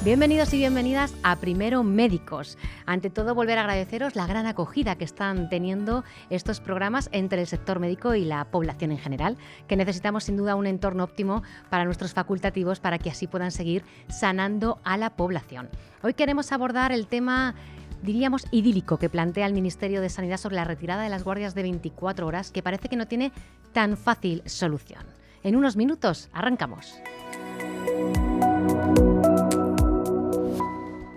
Bienvenidos y bienvenidas a Primero Médicos. Ante todo, volver a agradeceros la gran acogida que están teniendo estos programas entre el sector médico y la población en general, que necesitamos sin duda un entorno óptimo para nuestros facultativos para que así puedan seguir sanando a la población. Hoy queremos abordar el tema, diríamos, idílico que plantea el Ministerio de Sanidad sobre la retirada de las guardias de 24 horas, que parece que no tiene tan fácil solución. En unos minutos, arrancamos.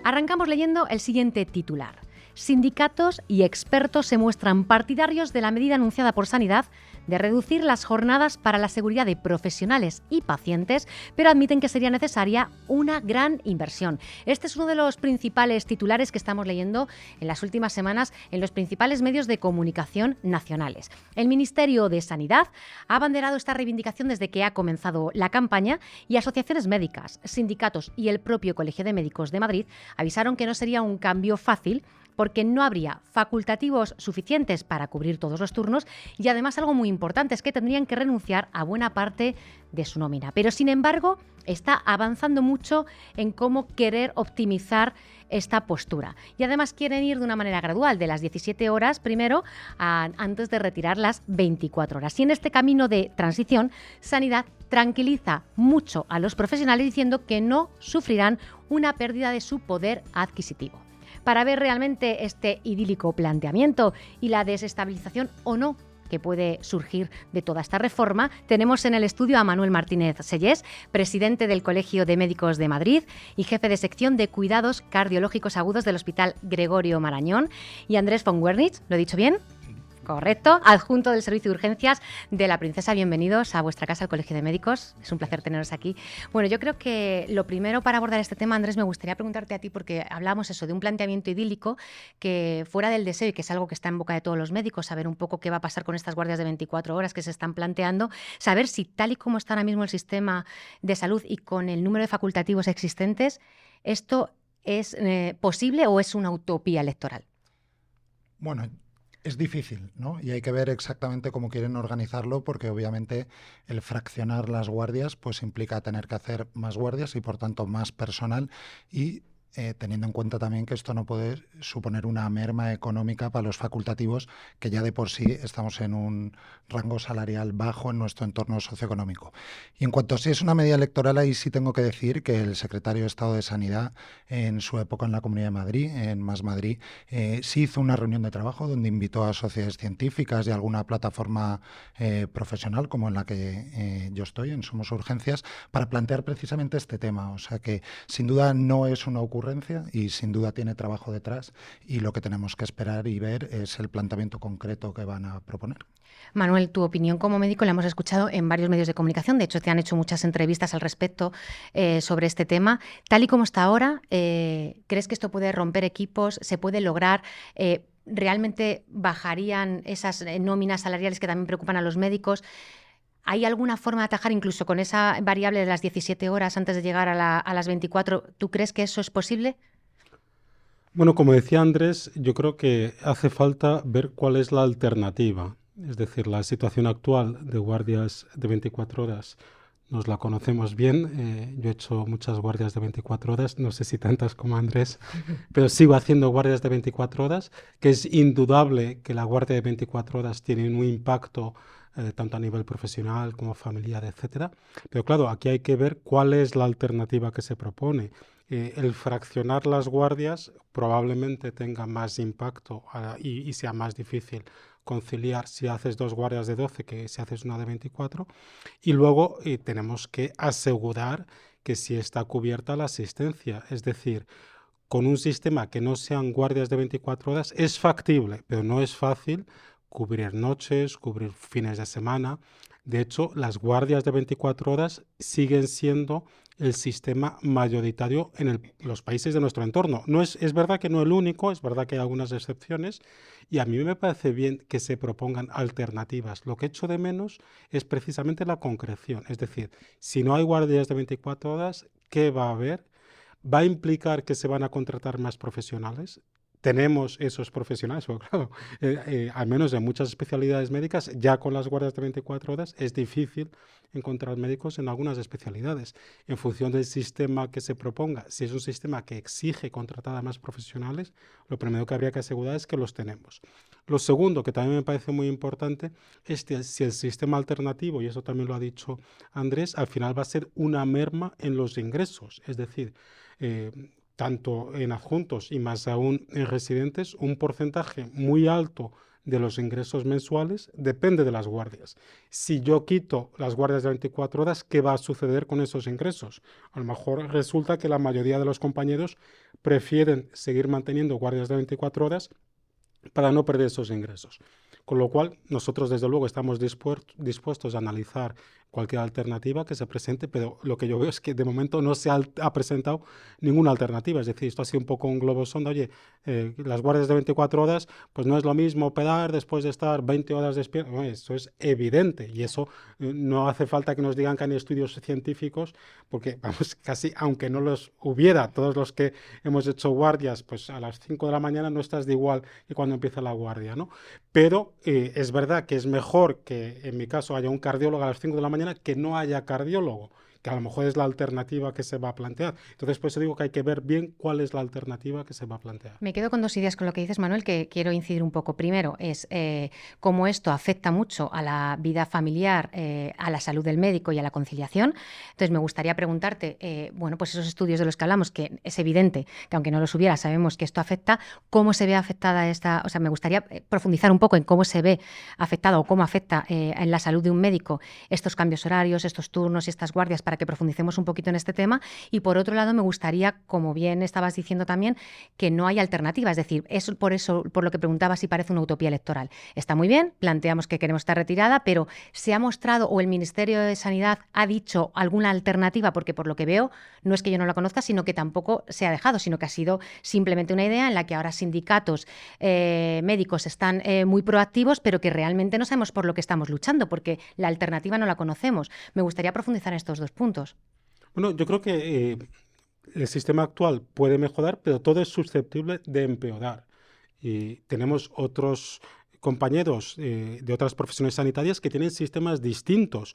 Arrancamos leyendo el siguiente titular. Sindicatos y expertos se muestran partidarios de la medida anunciada por Sanidad de reducir las jornadas para la seguridad de profesionales y pacientes, pero admiten que sería necesaria una gran inversión. Este es uno de los principales titulares que estamos leyendo en las últimas semanas en los principales medios de comunicación nacionales. El Ministerio de Sanidad ha abanderado esta reivindicación desde que ha comenzado la campaña y asociaciones médicas, sindicatos y el propio Colegio de Médicos de Madrid avisaron que no sería un cambio fácil porque no habría facultativos suficientes para cubrir todos los turnos y además algo muy importante es que tendrían que renunciar a buena parte de su nómina. Pero sin embargo está avanzando mucho en cómo querer optimizar esta postura y además quieren ir de una manera gradual, de las 17 horas primero antes de retirar las 24 horas. Y en este camino de transición, Sanidad tranquiliza mucho a los profesionales diciendo que no sufrirán una pérdida de su poder adquisitivo. Para ver realmente este idílico planteamiento y la desestabilización o no que puede surgir de toda esta reforma, tenemos en el estudio a Manuel Martínez Sellés, presidente del Colegio de Médicos de Madrid y jefe de sección de cuidados cardiológicos agudos del Hospital Gregorio Marañón, y Andrés von Wernitz, ¿lo he dicho bien? Correcto, adjunto del Servicio de Urgencias de la Princesa. Bienvenidos a vuestra casa, al Colegio de Médicos. Es un placer teneros aquí. Bueno, yo creo que lo primero para abordar este tema, Andrés, me gustaría preguntarte a ti, porque hablamos eso de un planteamiento idílico que fuera del deseo y que es algo que está en boca de todos los médicos, saber un poco qué va a pasar con estas guardias de 24 horas que se están planteando, saber si tal y como está ahora mismo el sistema de salud y con el número de facultativos existentes, ¿esto es posible o es una utopía electoral? Bueno, es difícil, ¿no? Y hay que ver exactamente cómo quieren organizarlo, porque obviamente el fraccionar las guardias pues implica tener que hacer más guardias y por tanto más personal y teniendo en cuenta también que esto no puede suponer una merma económica para los facultativos, que ya de por sí estamos en un rango salarial bajo en nuestro entorno socioeconómico. Y en cuanto a si es una medida electoral, ahí sí tengo que decir que el secretario de Estado de Sanidad en su época en la Comunidad de Madrid, en Más Madrid, sí hizo una reunión de trabajo donde invitó a sociedades científicas y alguna plataforma profesional como en la que yo estoy, en Somos Urgencias, para plantear precisamente este tema. O sea que sin duda no es una ocurrencia y sin duda tiene trabajo detrás, y lo que tenemos que esperar y ver es el planteamiento concreto que van a proponer. Manuel, tu opinión como médico la hemos escuchado en varios medios de comunicación, de hecho te han hecho muchas entrevistas al respecto sobre este tema. Tal y como está ahora, ¿crees que esto puede romper equipos? ¿Se puede lograr? ¿Realmente bajarían esas nóminas salariales que también preocupan a los médicos? ¿Hay alguna forma de atajar incluso con esa variable de las 17 horas antes de llegar a las 24? ¿Tú crees que eso es posible? Bueno, como decía Andrés, yo creo que hace falta ver cuál es la alternativa. Es decir, la situación actual de guardias de 24 horas nos la conocemos bien. Yo he hecho muchas guardias de 24 horas, no sé si tantas como Andrés, pero sigo haciendo guardias de 24 horas, que es indudable que la guardia de 24 horas tiene un impacto tanto a nivel profesional como familiar, etcétera. Pero claro, aquí hay que ver cuál es la alternativa que se propone. El fraccionar las guardias probablemente tenga más impacto y sea más difícil conciliar si haces 2 guardias de 12 que si haces una de 24. Y luego tenemos que asegurar que sí está cubierta la asistencia. Es decir, con un sistema que no sean guardias de 24 horas es factible, pero no es fácil cubrir noches, cubrir fines de semana. De hecho, las guardias de 24 horas siguen siendo el sistema mayoritario en los países de nuestro entorno. Es verdad que no el único, es verdad que hay algunas excepciones, y a mí me parece bien que se propongan alternativas. Lo que echo de menos es precisamente la concreción. Es decir, si no hay guardias de 24 horas, ¿qué va a haber? ¿Va a implicar que se van a contratar más profesionales? tenemos esos profesionales, porque claro, al menos en muchas especialidades médicas, ya con las guardias de 24 horas es difícil encontrar médicos en algunas especialidades. En función del sistema que se proponga, si es un sistema que exige contratar a más profesionales, lo primero que habría que asegurar es que los tenemos. Lo segundo, que también me parece muy importante, es que si el sistema alternativo, y eso también lo ha dicho Andrés, al final va a ser una merma en los ingresos, es decir, tanto en adjuntos y más aún en residentes, un porcentaje muy alto de los ingresos mensuales depende de las guardias. Si yo quito las guardias de 24 horas, ¿qué va a suceder con esos ingresos? A lo mejor resulta que la mayoría de los compañeros prefieren seguir manteniendo guardias de 24 horas para no perder esos ingresos. Con lo cual, nosotros desde luego estamos dispuestos a analizar cualquier alternativa que se presente, pero lo que yo veo es que de momento no se ha presentado ninguna alternativa. Es decir, esto ha sido un poco un globo sonda. Oye, las guardias de 24 horas, pues no es lo mismo operar después de estar 20 horas despierto. No, eso es evidente y eso no hace falta que nos digan que hay estudios científicos, porque vamos, casi aunque no los hubiera, todos los que hemos hecho guardias, pues a las 5 de la mañana no estás de igual que cuando empieza la guardia, ¿no? Pero es verdad que es mejor que en mi caso haya un cardiólogo a las 5 de la mañana que no haya cardiólogo, que a lo mejor es la alternativa que se va a plantear. Entonces, por eso digo que hay que ver bien cuál es la alternativa que se va a plantear. Me quedo con dos ideas con lo que dices, Manuel, que quiero incidir un poco. Primero, es cómo esto afecta mucho a la vida familiar, a la salud del médico y a la conciliación. Entonces, me gustaría preguntarte, bueno, pues esos estudios de los que hablamos, que es evidente que aunque no los hubiera, sabemos que esto afecta, ¿cómo se ve afectada esta? O sea, me gustaría profundizar un poco en cómo se ve afectada o cómo afecta en la salud de un médico estos cambios horarios, estos turnos y estas guardias, para que profundicemos un poquito en este tema. Y por otro lado, me gustaría, como bien estabas diciendo también, que no hay alternativa. Es decir, es por eso, por lo que preguntaba si parece una utopía electoral. Está muy bien, planteamos que queremos estar retirada, pero ¿se ha mostrado o el Ministerio de Sanidad ha dicho alguna alternativa? Porque por lo que veo, no es que yo no la conozca, sino que tampoco se ha dejado, sino que ha sido simplemente una idea en la que ahora sindicatos médicos están muy proactivos, pero que realmente no sabemos por lo que estamos luchando, porque la alternativa no la conocemos. Me gustaría profundizar en estos dos puntos. Bueno, yo creo que el sistema actual puede mejorar, pero todo es susceptible de empeorar. Y tenemos otros compañeros de otras profesiones sanitarias que tienen sistemas distintos,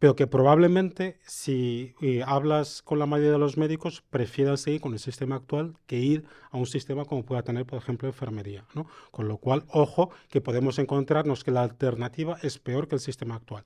pero que probablemente si hablas con la mayoría de los médicos prefieran seguir con el sistema actual que ir a un sistema como pueda tener, por ejemplo, enfermería, ¿no? Con lo cual, ojo, que podemos encontrarnos que la alternativa es peor que el sistema actual.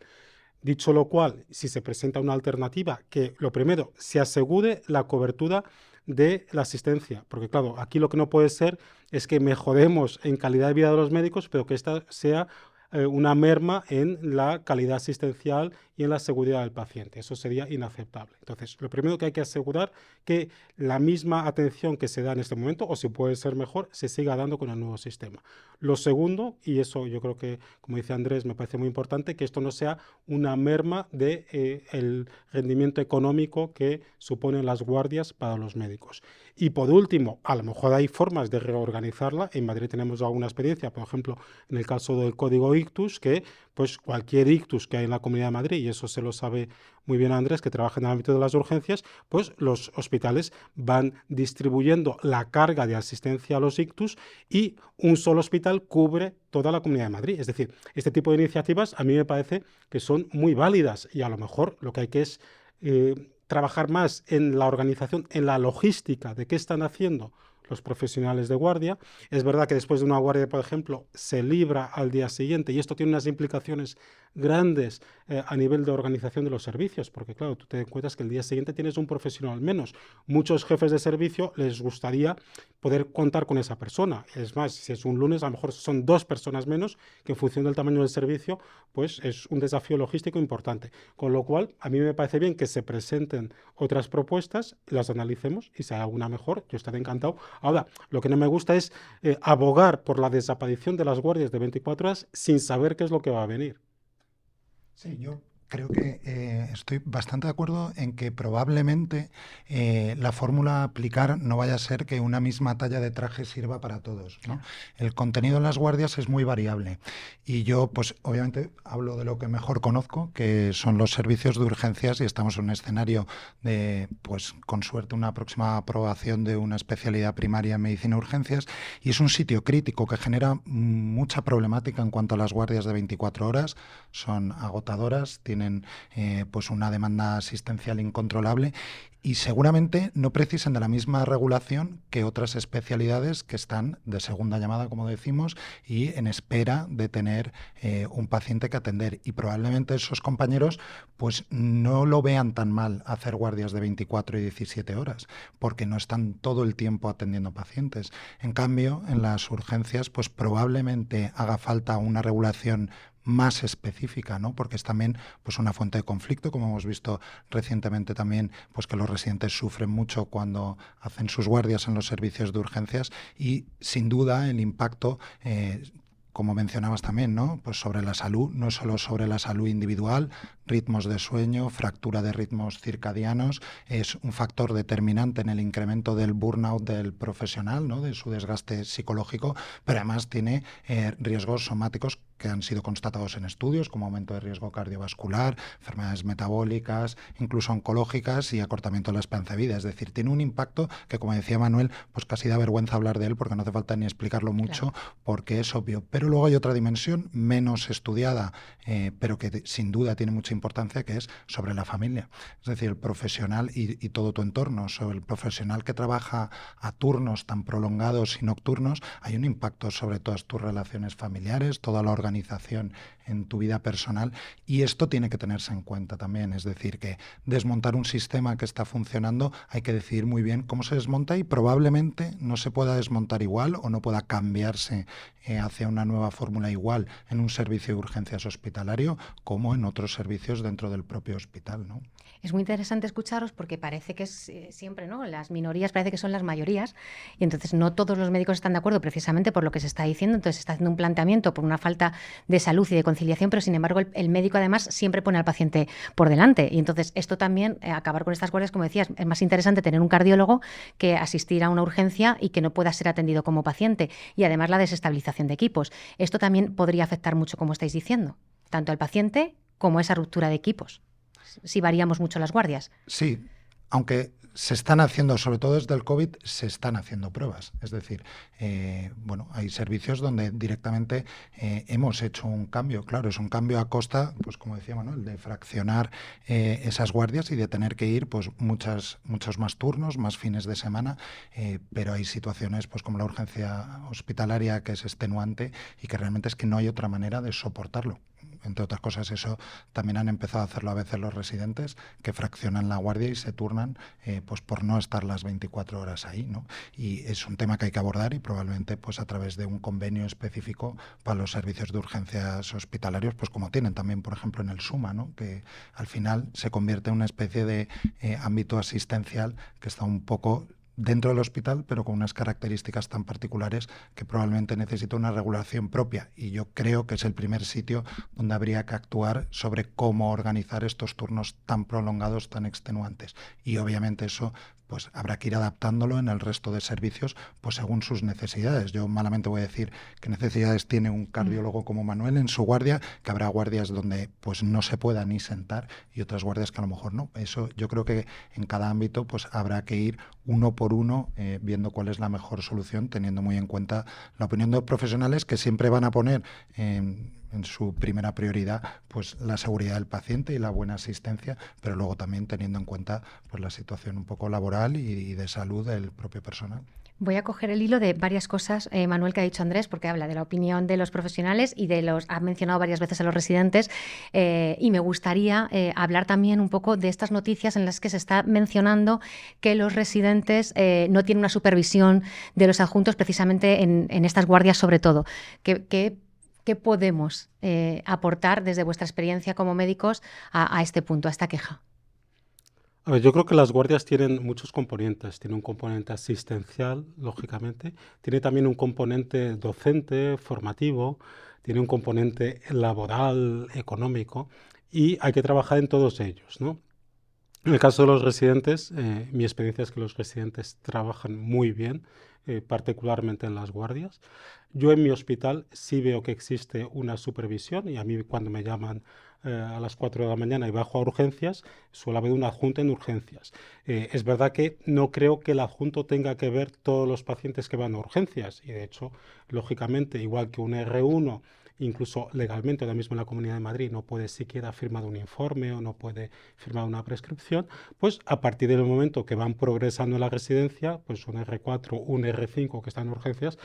Dicho lo cual, si se presenta una alternativa, que lo primero, se asegure la cobertura de la asistencia, porque claro, aquí lo que no puede ser es que mejoremos en calidad de vida de los médicos, pero que esta sea una merma en la calidad asistencial y en la seguridad del paciente. Eso sería inaceptable. Entonces, lo primero que hay que asegurar que la misma atención que se da en este momento, o si puede ser mejor, se siga dando con el nuevo sistema. Lo segundo, y eso yo creo que, como dice Andrés, me parece muy importante, que esto no sea una merma del rendimiento económico que suponen las guardias para los médicos. Y por último, a lo mejor hay formas de reorganizarla. En Madrid tenemos alguna experiencia, por ejemplo, en el caso del código ictus, que pues cualquier ictus que hay en la Comunidad de Madrid, y eso se lo sabe muy bien Andrés, que trabaja en el ámbito de las urgencias, pues los hospitales van distribuyendo la carga de asistencia a los ictus y un solo hospital cubre toda la Comunidad de Madrid. Es decir, este tipo de iniciativas a mí me parece que son muy válidas y a lo mejor lo que hay que es trabajar más en la organización, en la logística de qué están haciendo los profesionales de guardia. Es verdad que después de una guardia, por ejemplo, se libra al día siguiente y esto tiene unas implicaciones grandes a nivel de organización de los servicios, porque claro, tú te encuentras que el día siguiente tienes un profesional menos. Muchos jefes de servicio les gustaría poder contar con esa persona. Es más, si es un lunes, a lo mejor son 2 personas menos, que en función del tamaño del servicio, pues es un desafío logístico importante. Con lo cual, a mí me parece bien que se presenten otras propuestas, las analicemos y si hay alguna mejor, yo estaré encantado. Ahora, lo que no me gusta es abogar por la desaparición de las guardias de 24 horas sin saber qué es lo que va a venir. Sí, yo creo que estoy bastante de acuerdo en que probablemente la fórmula a aplicar no vaya a ser que una misma talla de traje sirva para todos, ¿no? El contenido en las guardias es muy variable y yo, pues obviamente hablo de lo que mejor conozco, que son los servicios de urgencias, y estamos en un escenario de, pues con suerte, una próxima aprobación de una especialidad primaria en medicina de urgencias, y es un sitio crítico que genera mucha problemática en cuanto a las guardias de 24 horas. Son agotadoras, tienen pues una demanda asistencial incontrolable y seguramente no precisen de la misma regulación que otras especialidades que están de segunda llamada, como decimos, y en espera de tener un paciente que atender. Y probablemente esos compañeros pues no lo vean tan mal hacer guardias de 24 y 17 horas, porque no están todo el tiempo atendiendo pacientes. En cambio, en las urgencias pues probablemente haga falta una regulación más específica, ¿no? Porque es también pues una fuente de conflicto, como hemos visto recientemente también, pues que los residentes sufren mucho cuando hacen sus guardias en los servicios de urgencias, y sin duda el impacto como mencionabas también, ¿no? Pues sobre la salud, no solo sobre la salud individual, ritmos de sueño, fractura de ritmos circadianos, es un factor determinante en el incremento del burnout del profesional, ¿no? De su desgaste psicológico, pero además tiene riesgos somáticos que han sido constatados en estudios, como aumento de riesgo cardiovascular, enfermedades metabólicas, incluso oncológicas, y acortamiento de la esperanza de vida. Es decir, tiene un impacto que, como decía Manuel, pues casi da vergüenza hablar de él, porque no hace falta ni explicarlo mucho, claro, porque es obvio. Pero luego hay otra dimensión menos estudiada, pero que sin duda tiene mucha importancia, que es sobre la familia. Es decir, el profesional y todo tu entorno. Sobre el profesional que trabaja a turnos tan prolongados y nocturnos, hay un impacto sobre todas tus relaciones familiares, toda la organización en tu vida personal, y esto tiene que tenerse en cuenta también. Es decir, que desmontar un sistema que está funcionando hay que decidir muy bien cómo se desmonta, y probablemente no se pueda desmontar igual o no pueda cambiarse hacia una nueva fórmula igual en un servicio de urgencias hospitalario como en otros servicios dentro del propio hospital, ¿no? Es muy interesante escucharos, porque parece que es siempre, ¿no? Las minorías parece que son las mayorías, y entonces no todos los médicos están de acuerdo precisamente por lo que se está diciendo. Entonces se está haciendo un planteamiento por una falta de salud y de conciliación, pero sin embargo el médico además siempre pone al paciente por delante, y entonces esto también, acabar con estas guardias, como decías, es más interesante tener un cardiólogo que asistir a una urgencia y que no pueda ser atendido como paciente, y además la desestabilización de equipos. Esto también podría afectar mucho, como estáis diciendo, tanto al paciente como a esa ruptura de equipos, si variamos mucho las guardias. Sí, aunque se están haciendo, sobre todo desde el COVID, se están haciendo pruebas. Es decir, bueno, hay servicios donde directamente hemos hecho un cambio. Claro, es un cambio a costa, pues como decía Manuel, de fraccionar esas guardias y de tener que ir pues muchos más turnos, más fines de semana, pero hay situaciones pues como la urgencia hospitalaria, que es extenuante y que realmente es que no hay otra manera de soportarlo. Entre otras cosas, eso también han empezado a hacerlo a veces los residentes, que fraccionan la guardia y se turnan pues por no estar las 24 horas ahí, ¿no? Y es un tema que hay que abordar, y probablemente pues a través de un convenio específico para los servicios de urgencias hospitalarios, pues como tienen también, por ejemplo, en el SUMA, ¿no? Que al final se convierte en una especie de ámbito asistencial que está un poco dentro del hospital, pero con unas características tan particulares que probablemente necesita una regulación propia, y yo creo que es el primer sitio donde habría que actuar sobre cómo organizar estos turnos tan prolongados, tan extenuantes, y obviamente eso pues habrá que ir adaptándolo en el resto de servicios pues según sus necesidades. Yo malamente voy a decir qué necesidades tiene un cardiólogo como Manuel en su guardia, que habrá guardias donde pues no se pueda ni sentar y otras guardias que a lo mejor no. Eso yo creo que en cada ámbito pues habrá que ir uno por uno viendo cuál es la mejor solución, teniendo muy en cuenta la opinión de los profesionales, que siempre van a poner en su primera prioridad pues la seguridad del paciente y la buena asistencia, pero luego también teniendo en cuenta pues la situación un poco laboral y de salud del propio personal. Voy a coger el hilo de varias cosas, Manuel, que ha dicho Andrés, porque habla de la opinión de los profesionales y ha mencionado varias veces a los residentes, y me gustaría hablar también un poco de estas noticias en las que se está mencionando que los residentes no tienen una supervisión de los adjuntos precisamente en estas guardias, sobre todo. ¿Qué podemos aportar desde vuestra experiencia como médicos a este punto, a esta queja? A ver, yo creo que las guardias tienen muchos componentes. Tiene un componente asistencial, lógicamente. Tiene también un componente docente, formativo. Tiene un componente laboral, económico. y hay que trabajar en todos ellos, ¿no? En el caso de los residentes, mi experiencia es que los residentes trabajan muy bien, particularmente en las guardias. Yo en mi hospital sí veo que existe una supervisión y a mí cuando me llaman a las 4 de la mañana y bajo a urgencias, suele haber un adjunto en urgencias. Es verdad que no creo que el adjunto tenga que ver todos los pacientes que van a urgencias y de hecho, lógicamente, igual que un R1, incluso legalmente, ahora mismo en la Comunidad de Madrid, no puede siquiera firmar un informe o no puede firmar una prescripción, pues a partir del momento que van progresando en la residencia, pues un R4, un R5 que están en urgencias,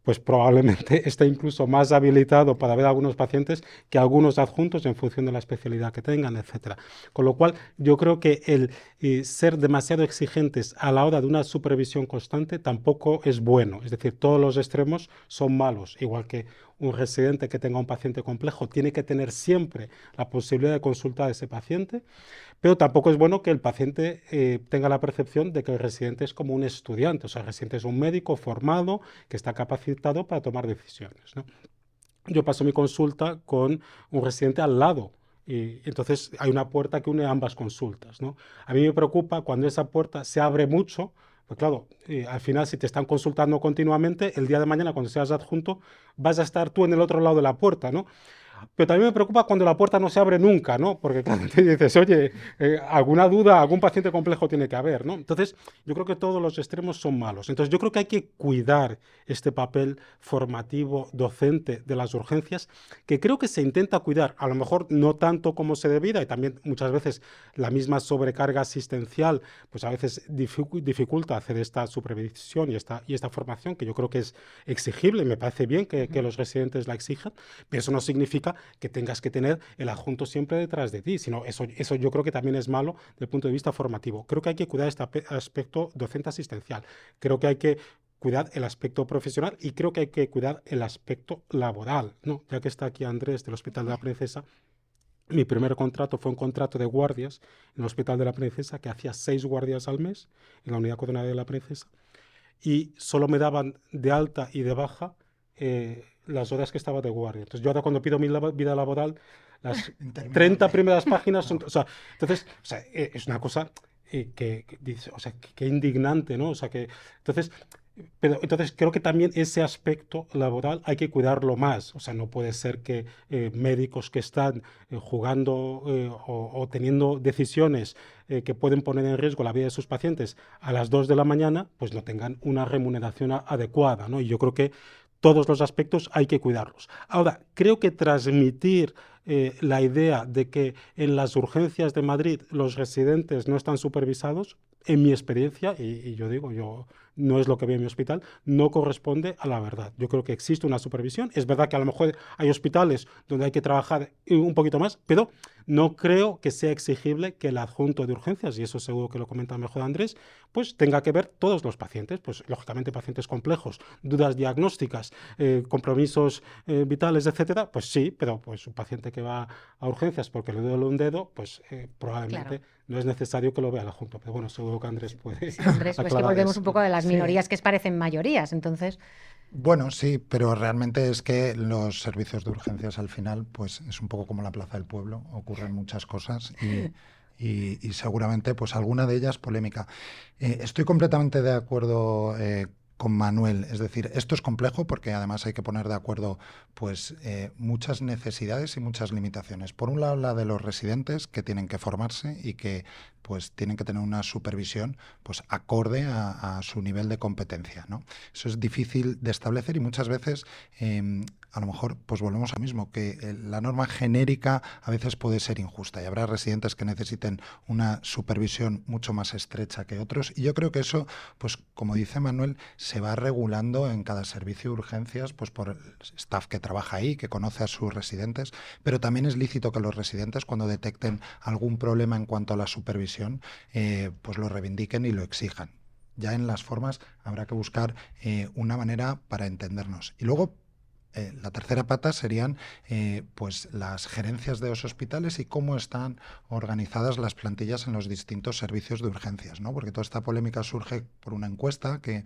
pues probablemente esté incluso más habilitado para ver a algunos pacientes que algunos adjuntos en función de la especialidad que tengan, etcétera. Con lo cual, yo creo que el ser demasiado exigentes a la hora de una supervisión constante tampoco es bueno. Es decir, todos los extremos son malos, igual que un residente que tenga un paciente complejo tiene que tener siempre la posibilidad de consultar a ese paciente, pero tampoco es bueno que el paciente tenga la percepción de que el residente es como un estudiante, o sea, el residente es un médico formado que está capacitado para tomar decisiones, ¿no? Yo paso mi consulta con un residente al lado y entonces hay una puerta que une ambas consultas, ¿no? A mí me preocupa cuando esa puerta se abre mucho, pues claro, al final si te están consultando continuamente, el día de mañana cuando seas adjunto vas a estar tú en el otro lado de la puerta, ¿no? Pero también me preocupa cuando la puerta no se abre nunca, ¿no? Porque claro, te dices, oye, alguna duda, algún paciente complejo tiene que haber, ¿no? Entonces, yo creo que todos los extremos son malos. Entonces, yo creo que hay que cuidar este papel formativo, docente de las urgencias, que creo que se intenta cuidar, a lo mejor no tanto como se debiera, y también muchas veces la misma sobrecarga asistencial, pues a veces dificulta hacer esta supervisión y esta formación, que yo creo que es exigible, y me parece bien que los residentes la exijan, pero eso no significa que tengas que tener el adjunto siempre detrás de ti, sino eso yo creo que también es malo desde el punto de vista formativo. Creo que hay que cuidar este aspecto docente asistencial, creo que hay que cuidar el aspecto profesional y creo que hay que cuidar el aspecto laboral, ¿no? Ya que está aquí Andrés del Hospital de la Princesa, mi primer contrato fue un contrato de guardias en el Hospital de la Princesa que hacía 6 guardias al mes en la unidad coordinada de la Princesa y solo me daban de alta y de baja las horas que estaba de guardia. Entonces yo ahora cuando pido mi vida laboral, las 30 primeras páginas son... O sea, entonces, es una cosa que indignante, ¿no? O sea, que... Pero entonces creo que también ese aspecto laboral hay que cuidarlo más. O sea, no puede ser que médicos que están jugando o teniendo decisiones que pueden poner en riesgo la vida de sus pacientes a las 2 de la mañana, pues no tengan una remuneración adecuada, ¿no? Y yo creo que todos los aspectos hay que cuidarlos. Ahora, creo que transmitir la idea de que en las urgencias de Madrid los residentes no están supervisados, en mi experiencia, y yo digo, no es lo que veo en mi hospital, no corresponde a la verdad. Yo creo que existe una supervisión. Es verdad que a lo mejor hay hospitales donde hay que trabajar un poquito más, pero no creo que sea exigible que el adjunto de urgencias, y eso seguro que lo comenta mejor Andrés, pues tenga que ver todos los pacientes, pues lógicamente pacientes complejos, dudas diagnósticas, compromisos vitales, etcétera, pues sí, pero pues un paciente que va a urgencias porque le duele un dedo, pues probablemente Claro. no es necesario que lo vea el adjunto. Pero bueno, seguro que Andrés puede Sí, Andrés, pues que aclarar volvemos eso. un poco a las Sí. minorías que parecen mayorías, entonces... Bueno, sí, pero realmente es que los servicios de urgencias al final, pues es un poco como la Plaza del Pueblo, ocurren muchas cosas y seguramente pues alguna de ellas polémica. Estoy completamente de acuerdo con Manuel, es decir, esto es complejo porque además hay que poner de acuerdo pues muchas necesidades y muchas limitaciones. Por un lado, la de los residentes que tienen que formarse y que pues tienen que tener una supervisión pues acorde a su nivel de competencia, ¿no? Eso es difícil de establecer y muchas veces a lo mejor pues volvemos al mismo, que la norma genérica a veces puede ser injusta y habrá residentes que necesiten una supervisión mucho más estrecha que otros y yo creo que eso, pues como dice Manuel, se va regulando en cada servicio de urgencias pues por el staff que trabaja ahí, que conoce a sus residentes, pero también es lícito que los residentes cuando detecten algún problema en cuanto a la supervisión pues lo reivindiquen y lo exijan. Ya en las formas habrá que buscar una manera para entendernos. Y luego, la tercera pata serían pues las gerencias de los hospitales y cómo están organizadas las plantillas en los distintos servicios de urgencias, ¿no? Porque toda esta polémica surge por una encuesta que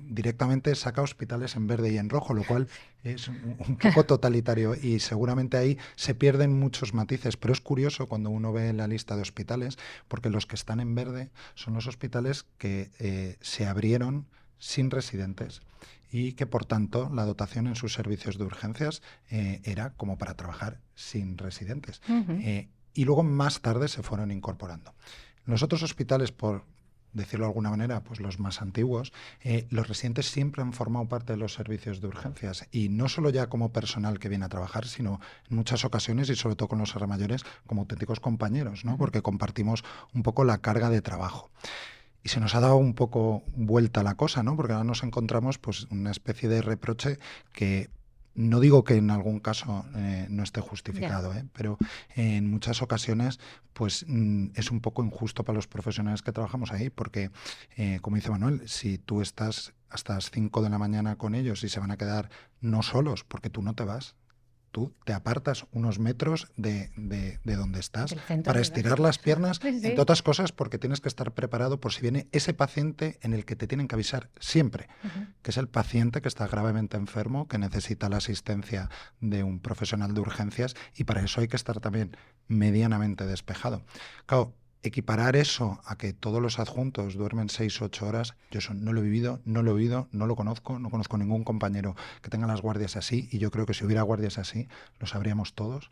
directamente saca hospitales en verde y en rojo, lo cual es un poco totalitario y seguramente ahí se pierden muchos matices, pero es curioso cuando uno ve la lista de hospitales, porque los que están en verde son los hospitales que se abrieron sin residentes y que, por tanto, la dotación en sus servicios de urgencias era como para trabajar sin residentes. Y luego, más tarde, se fueron incorporando. Los otros hospitales, por decirlo de alguna manera, pues los más antiguos, los residentes siempre han formado parte de los servicios de urgencias, y no solo ya como personal que viene a trabajar, sino en muchas ocasiones, y sobre todo con los mayores, como auténticos compañeros, ¿no? Porque compartimos un poco la carga de trabajo. Y se nos ha dado un poco vuelta la cosa, ¿no? Porque ahora nos encontramos pues una especie de reproche que no digo que en algún caso no esté justificado, pero en muchas ocasiones pues es un poco injusto para los profesionales que trabajamos ahí, porque como dice Manuel, si tú estás hasta las 5 de la mañana con ellos y se van a quedar no solos, porque tú no te vas, tú te apartas unos metros de donde estás para estirar las piernas, entre otras cosas porque tienes que estar preparado por si viene ese paciente en el que te tienen que avisar siempre, que es el paciente que está gravemente enfermo, que necesita la asistencia de un profesional de urgencias, y para eso hay que estar también medianamente despejado. Claro, equiparar eso a que todos los adjuntos duermen 6 o 8 horas, yo eso no lo he vivido, no lo he oído, no lo conozco, no conozco ningún compañero que tenga las guardias así, y yo creo que si hubiera guardias así, lo sabríamos todos,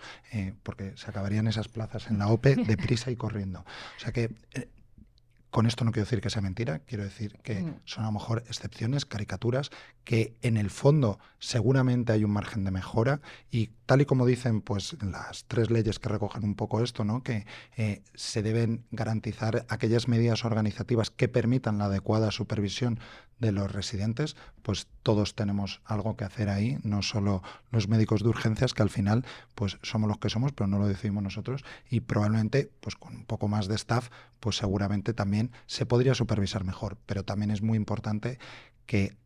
porque se acabarían esas plazas en la OPE deprisa y corriendo. O sea que con esto no quiero decir que sea mentira, quiero decir que son a lo mejor excepciones, caricaturas, que en el fondo seguramente hay un margen de mejora, y tal y como dicen pues las 3 leyes que recogen un poco esto, ¿no? Que se deben garantizar aquellas medidas organizativas que permitan la adecuada supervisión de los residentes, pues todos tenemos algo que hacer ahí, no solo los médicos de urgencias, que al final pues somos los que somos, pero no lo decidimos nosotros, y probablemente pues con un poco más de staff pues seguramente también se podría supervisar mejor, pero también es muy importante que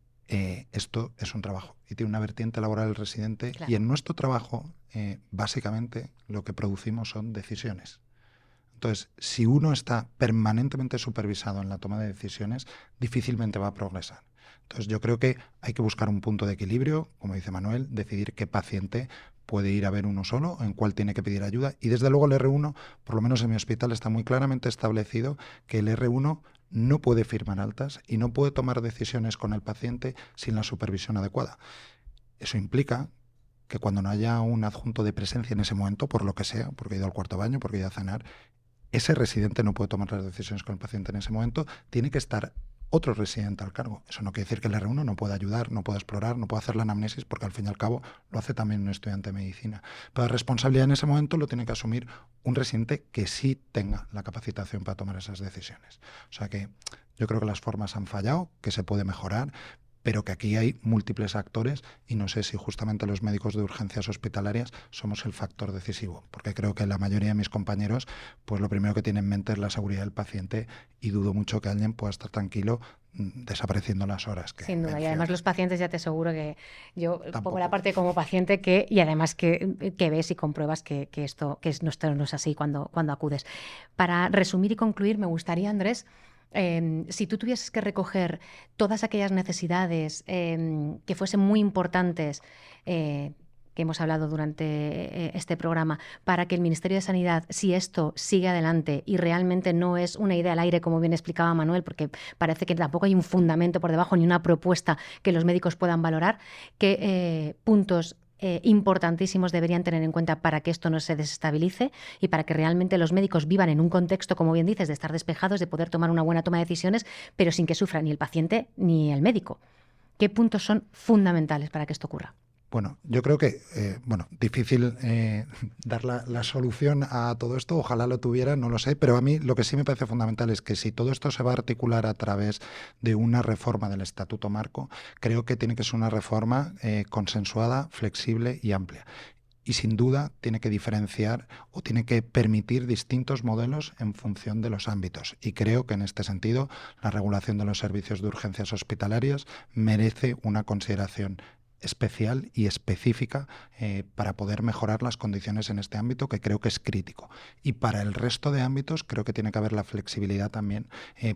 esto es un trabajo y tiene una vertiente laboral del residente, claro. Y en nuestro trabajo básicamente lo que producimos son decisiones. Entonces, si uno está permanentemente supervisado en la toma de decisiones, difícilmente va a progresar. Entonces, yo creo que hay que buscar un punto de equilibrio, como dice Manuel, decidir qué paciente puede ir a ver uno solo, en cuál tiene que pedir ayuda. Y desde luego el R1, por lo menos en mi hospital, está muy claramente establecido que el R1 no puede firmar altas y no puede tomar decisiones con el paciente sin la supervisión adecuada. Eso implica que cuando no haya un adjunto de presencia en ese momento, por lo que sea, porque ha ido al cuarto baño, porque ha ido a cenar, ese residente no puede tomar las decisiones con el paciente en ese momento, tiene que estar otro residente al cargo. Eso no quiere decir que el R1 no pueda ayudar, no pueda explorar, no pueda hacer la anamnesis, porque al fin y al cabo lo hace también un estudiante de medicina. Pero la responsabilidad en ese momento lo tiene que asumir un residente que sí tenga la capacitación para tomar esas decisiones. O sea que yo creo que las formas han fallado, que se puede mejorar, pero que aquí hay múltiples actores, y no sé si justamente los médicos de urgencias hospitalarias somos el factor decisivo, porque creo que la mayoría de mis compañeros pues lo primero que tienen en mente es la seguridad del paciente, y dudo mucho que alguien pueda estar tranquilo desapareciendo las horas. Sin duda, y además los pacientes, ya te aseguro que yo pongo la parte como paciente y además que ves y compruebas que esto no es así cuando acudes. Para resumir y concluir, me gustaría, Andrés, si tú tuvieses que recoger todas aquellas necesidades que fuesen muy importantes, que hemos hablado durante este programa, para que el Ministerio de Sanidad, si esto sigue adelante y realmente no es una idea al aire, como bien explicaba Manuel, porque parece que tampoco hay un fundamento por debajo ni una propuesta que los médicos puedan valorar, ¿qué puntos importantísimos deberían tener en cuenta para que esto no se desestabilice y para que realmente los médicos vivan en un contexto, como bien dices, de estar despejados, de poder tomar una buena toma de decisiones, pero sin que sufra ni el paciente ni el médico? ¿Qué puntos son fundamentales para que esto ocurra? Bueno, yo creo que, difícil dar la solución a todo esto, ojalá lo tuviera, no lo sé, pero a mí lo que sí me parece fundamental es que si todo esto se va a articular a través de una reforma del Estatuto Marco, creo que tiene que ser una reforma consensuada, flexible y amplia. Y sin duda tiene que diferenciar o tiene que permitir distintos modelos en función de los ámbitos. Y creo que en este sentido la regulación de los servicios de urgencias hospitalarias merece una consideración especial y específica para poder mejorar las condiciones en este ámbito, que creo que es crítico. Y para el resto de ámbitos creo que tiene que haber la flexibilidad también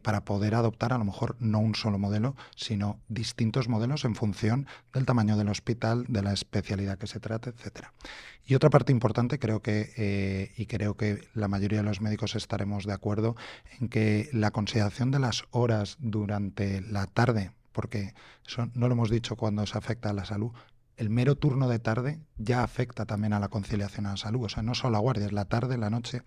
para poder adoptar a lo mejor no un solo modelo, sino distintos modelos en función del tamaño del hospital, de la especialidad que se trate, etcétera. Y otra parte importante, creo que la mayoría de los médicos estaremos de acuerdo en que la consideración de las horas durante la tarde, porque eso no lo hemos dicho cuando se afecta a la salud, el mero turno de tarde ya afecta también a la conciliación a la salud, o sea, no solo a guardias, la tarde, la noche.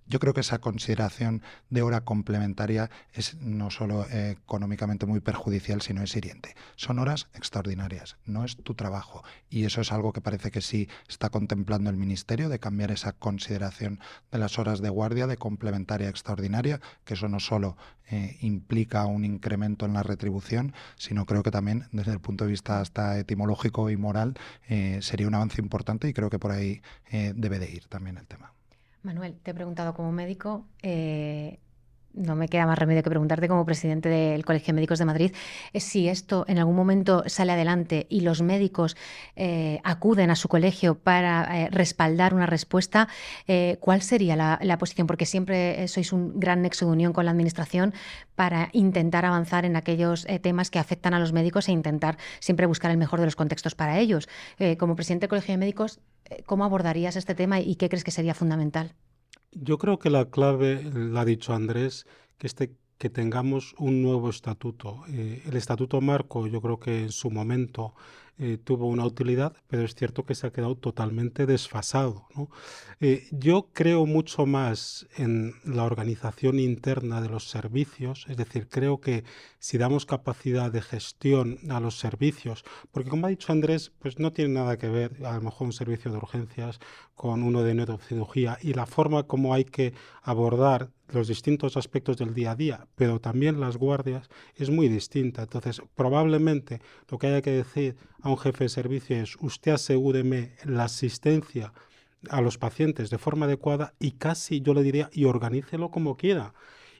Yo creo que esa consideración de hora complementaria es no solo económicamente muy perjudicial, sino es hiriente. Son horas extraordinarias, no es tu trabajo. Y eso es algo que parece que sí está contemplando el Ministerio, de cambiar esa consideración de las horas de guardia de complementaria a extraordinaria, que eso no solo implica un incremento en la retribución, sino creo que también desde el punto de vista hasta etimológico y moral sería un avance importante, y creo que por ahí debe de ir también el tema. Manuel, te he preguntado como médico, no me queda más remedio que preguntarte como presidente del Colegio de Médicos de Madrid, si esto en algún momento sale adelante y los médicos acuden a su colegio para respaldar una respuesta, ¿cuál sería la posición? Porque siempre sois un gran nexo de unión con la Administración para intentar avanzar en aquellos temas que afectan a los médicos e intentar siempre buscar el mejor de los contextos para ellos. Como presidente del Colegio de Médicos, ¿cómo abordarías este tema y qué crees que sería fundamental? Yo creo que la clave, la ha dicho Andrés, que tengamos un nuevo estatuto. El estatuto marco, yo creo que en su momento tuvo una utilidad, pero es cierto que se ha quedado totalmente desfasado, ¿no? Yo creo mucho más en la organización interna de los servicios, es decir, creo que si damos capacidad de gestión a los servicios, porque como ha dicho Andrés, pues no tiene nada que ver a lo mejor un servicio de urgencias con uno de neurocirugía, y la forma como hay que abordar los distintos aspectos del día a día, pero también las guardias, es muy distinta. Entonces, probablemente lo que haya que decir a un jefe de servicio es: usted asegúreme la asistencia a los pacientes de forma adecuada, y casi yo le diría, y organícelo como quiera.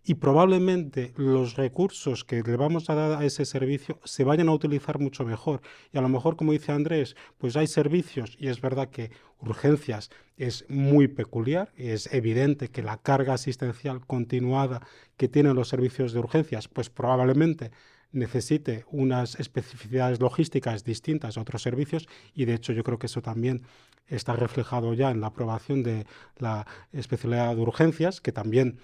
Y probablemente los recursos que le vamos a dar a ese servicio se vayan a utilizar mucho mejor. Y a lo mejor, como dice Andrés, pues hay servicios, y es verdad que urgencias es muy peculiar, y es evidente que la carga asistencial continuada que tienen los servicios de urgencias, pues probablemente necesite unas especificidades logísticas distintas a otros servicios, y de hecho yo creo que eso también está reflejado ya en la aprobación de la especialidad de urgencias, que también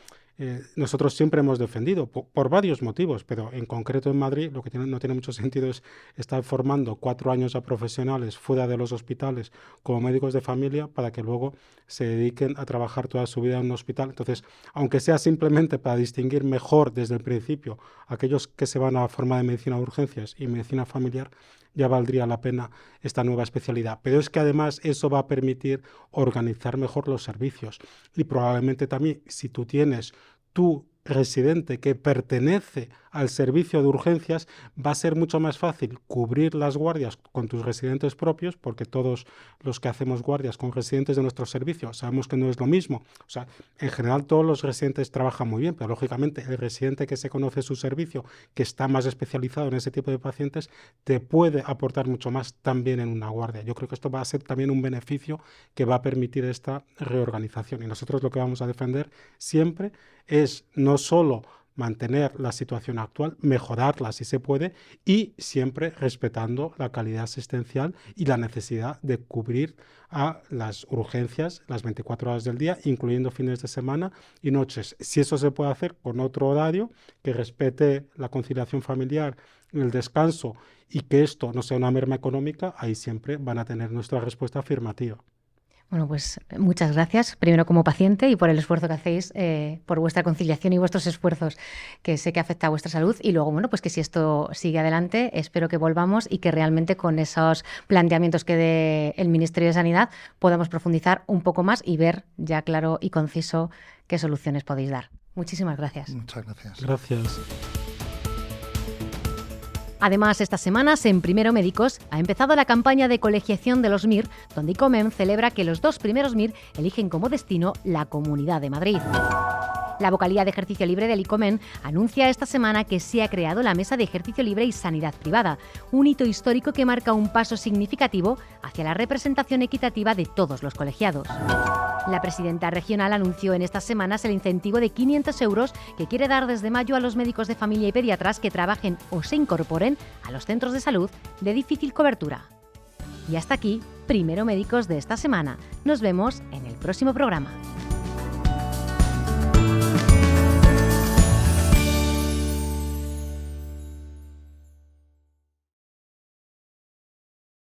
nosotros siempre hemos defendido por varios motivos, pero en concreto en Madrid lo que no tiene mucho sentido es estar formando 4 años a profesionales fuera de los hospitales como médicos de familia para que luego se dediquen a trabajar toda su vida en un hospital. Entonces, aunque sea simplemente para distinguir mejor desde el principio aquellos que se van a formar de medicina de urgencias y medicina familiar, ya valdría la pena esta nueva especialidad. Pero es que además eso va a permitir organizar mejor los servicios, y probablemente también, si tú tienes tu residente que pertenece al servicio de urgencias, va a ser mucho más fácil cubrir las guardias con tus residentes propios, porque todos los que hacemos guardias con residentes de nuestro servicio sabemos que no es lo mismo. O sea, en general todos los residentes trabajan muy bien, pero lógicamente el residente que se conoce su servicio, que está más especializado en ese tipo de pacientes, te puede aportar mucho más también en una guardia. Yo creo que esto va a ser también un beneficio que va a permitir esta reorganización, y nosotros lo que vamos a defender siempre es no solo mantener la situación actual, mejorarla si se puede, y siempre respetando la calidad asistencial y la necesidad de cubrir a las urgencias las 24 horas del día, incluyendo fines de semana y noches. Si eso se puede hacer con otro horario que respete la conciliación familiar, el descanso, y que esto no sea una merma económica, ahí siempre van a tener nuestra respuesta afirmativa. Bueno, pues muchas gracias, primero como paciente y por el esfuerzo que hacéis, por vuestra conciliación y vuestros esfuerzos, que sé que afecta a vuestra salud. Y luego, bueno, pues que si esto sigue adelante, espero que volvamos y que realmente con esos planteamientos que dé el Ministerio de Sanidad podamos profundizar un poco más y ver ya claro y conciso qué soluciones podéis dar. Muchísimas gracias. Muchas gracias. Gracias. Además, estas semanas en Primero Médicos ha empezado la campaña de colegiación de los MIR, donde ICOMEM celebra que los 2 primeros MIR eligen como destino la Comunidad de Madrid. La vocalía de Ejercicio Libre del ICOMEN anuncia esta semana que se ha creado la Mesa de Ejercicio Libre y Sanidad Privada, un hito histórico que marca un paso significativo hacia la representación equitativa de todos los colegiados. La presidenta regional anunció en estas semanas el incentivo de 500 euros que quiere dar desde mayo a los médicos de familia y pediatras que trabajen o se incorporen a los centros de salud de difícil cobertura. Y hasta aquí, Primero Médicos de esta semana. Nos vemos en el próximo programa.